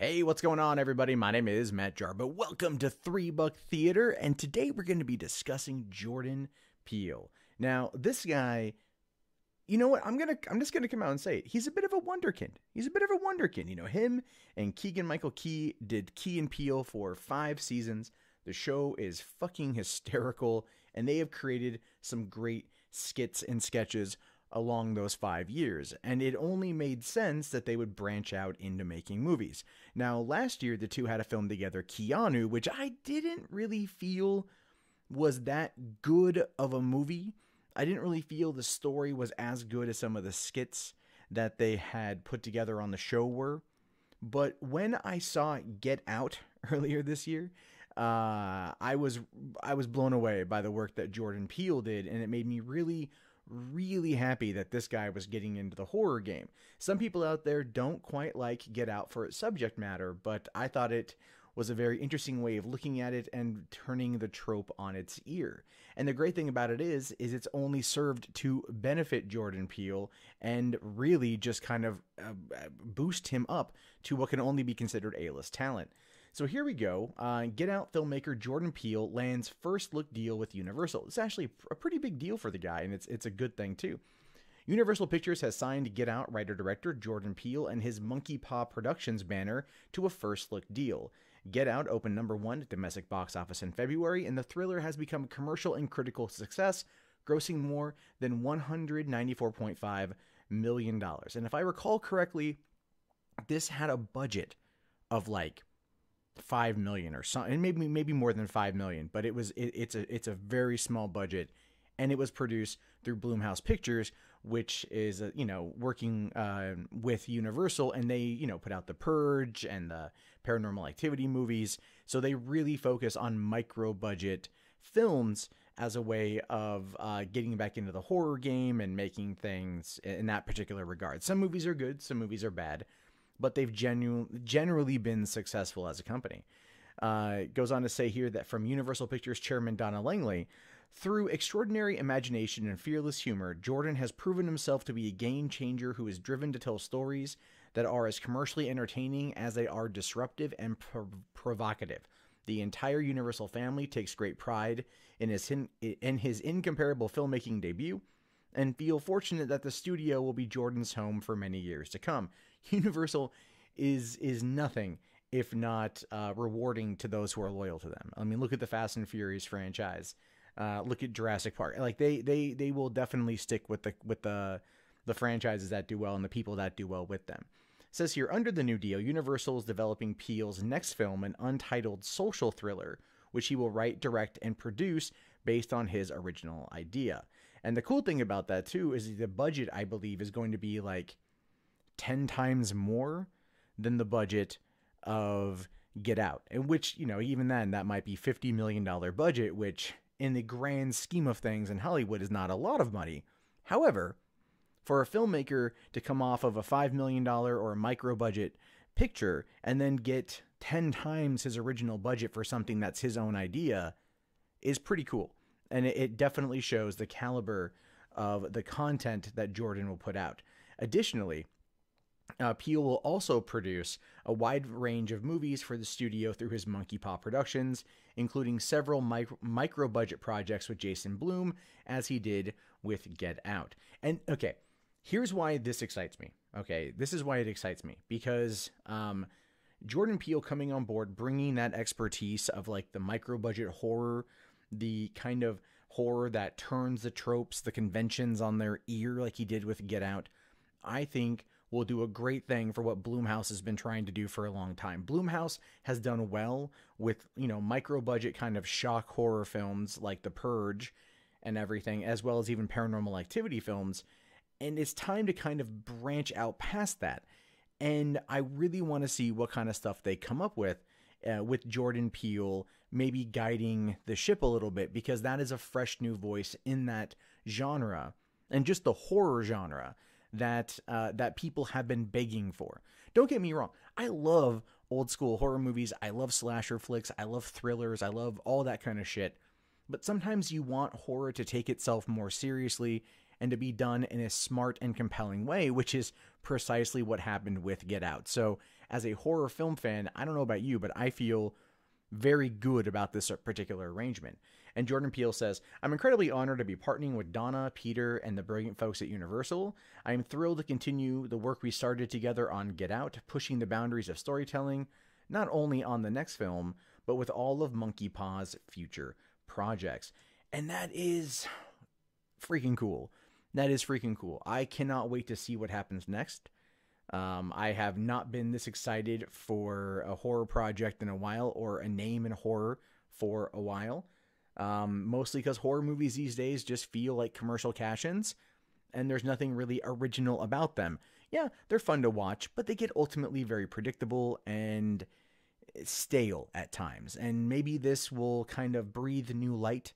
Hey, what's going on, everybody? My name is Matt Jarbo. Welcome to $3 Theater, and today we're going to be discussing Jordan Peele. Now, this guy, you know what? I'm just gonna come out and say it. He's a bit of a wonderkind. He's a bit of a wonderkind. You know, him and Keegan Michael Key did Key and Peele for 5 seasons. The show is fucking hysterical, and they have created some great skits and sketches along those 5 years, and it only made sense that they would branch out into making movies. Now, last year, the two had a film together, Keanu, which I didn't really feel was that good of a movie. I didn't really feel the story was as good as some of the skits that they had put together on the show were. But when I saw Get Out earlier this year, I was blown away by the work that Jordan Peele did, and it made me really happy that this guy was getting into the horror game. Some people out there don't quite like Get Out for its subject matter, but I thought it was a very interesting way of looking at it and turning the trope on its ear. And the great thing about it is it's only served to benefit Jordan Peele and really just kind of boost him up to what can only be considered A-list talent. So here we go. Get Out filmmaker Jordan Peele lands first look deal with Universal. It's actually a pretty big deal for the guy, and it's a good thing too. Universal Pictures has signed Get Out writer-director Jordan Peele and his Monkey Paw Productions banner to a first look deal. Get Out opened #1 at domestic box office in February, and the thriller has become a commercial and critical success, grossing more than $194.5 million. And if I recall correctly, this had a budget of like $5 million or something, and maybe more than $5 million, but it's a very small budget, and it was produced through Blumhouse Pictures, which is working with Universal, and they put out The Purge and the Paranormal Activity movies, so they really focus on micro budget films as a way of getting back into the horror game and making things in that particular regard. Some movies are good, some movies are bad, but they've generally been successful as a company. It goes on to say here that from Universal Pictures chairman Donna Langley, through extraordinary imagination and fearless humor, Jordan has proven himself to be a game changer who is driven to tell stories that are as commercially entertaining as they are disruptive and provocative. The entire Universal family takes great pride in his incomparable filmmaking debut, and feel fortunate that the studio will be Jordan's home for many years to come. Universal is nothing if not rewarding to those who are loyal to them. I mean, look at the Fast and Furious franchise. Look at Jurassic Park. Like they will definitely stick with the franchises that do well and the people that do well with them. It says here, under the new deal, Universal is developing Peele's next film, an untitled social thriller, which he will write, direct, and produce based on his original idea. And the cool thing about that, too, is the budget, I believe, is going to be like 10 times more than the budget of Get Out. And which, even then, that might be $50 million budget, which in the grand scheme of things in Hollywood is not a lot of money. However, for a filmmaker to come off of a $5 million or a micro budget picture and then get 10 times his original budget for something that's his own idea is pretty cool. And it definitely shows the caliber of the content that Jordan will put out. Additionally, Peele will also produce a wide range of movies for the studio through his Monkey Paw Productions, including several micro-budget projects with Jason Blum, as he did with Get Out. And, okay, here's why this excites me. Okay, this is why it excites me. Because Jordan Peele coming on board, bringing that expertise of, like, the micro-budget horror, the kind of horror that turns the tropes, the conventions on their ear like he did with Get Out, I think will do a great thing for what Blumhouse has been trying to do for a long time. Blumhouse has done well with, micro-budget kind of shock horror films like The Purge and everything, as well as even Paranormal Activity films, and it's time to kind of branch out past that. And I really want to see what kind of stuff they come up with Jordan Peele maybe guiding the ship a little bit, because that is a fresh new voice in that genre, and just the horror genre that people have been begging for. Don't get me wrong, I love old school horror movies, I love slasher flicks, I love thrillers, I love all that kind of shit, but sometimes you want horror to take itself more seriously and to be done in a smart and compelling way, which is precisely what happened with Get Out. So as a horror film fan, I don't know about you, but I feel very good about this particular arrangement. And Jordan Peele says, I'm incredibly honored to be partnering with Donna, Peter, and the brilliant folks at Universal. I am thrilled to continue the work we started together on Get Out, pushing the boundaries of storytelling, not only on the next film, but with all of Monkey Paw's future projects. And that is freaking cool. That is freaking cool. I cannot wait to see what happens next. I have not been this excited for a horror project in a while, or a name in horror for a while. Mostly because horror movies these days just feel like commercial cash-ins, and there's nothing really original about them. Yeah, they're fun to watch, but they get ultimately very predictable and stale at times. And maybe this will kind of breathe new light,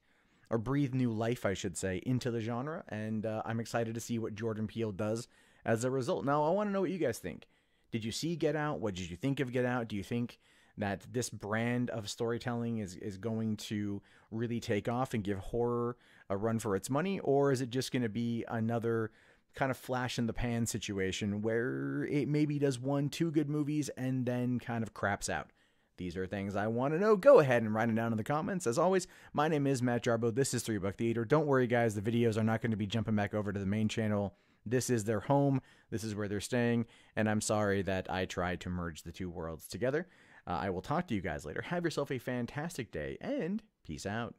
or breathe new life, I should say, into the genre. And I'm excited to see what Jordan Peele does as a result. Now, I want to know what you guys think. Did you see Get Out? What did you think of Get Out? Do you think that this brand of storytelling is going to really take off and give horror a run for its money? Or is it just going to be another kind of flash in the pan situation where it maybe does 1-2 good movies and then kind of craps out? These are things I want to know. Go ahead and write them down in the comments. As always, my name is Matt Jarbo. This is 3 Buck Theater. Don't worry, guys. The videos are not going to be jumping back over to the main channel. This is their home. This is where they're staying. And I'm sorry that I tried to merge the two worlds together. I will talk to you guys later. Have yourself a fantastic day, and peace out.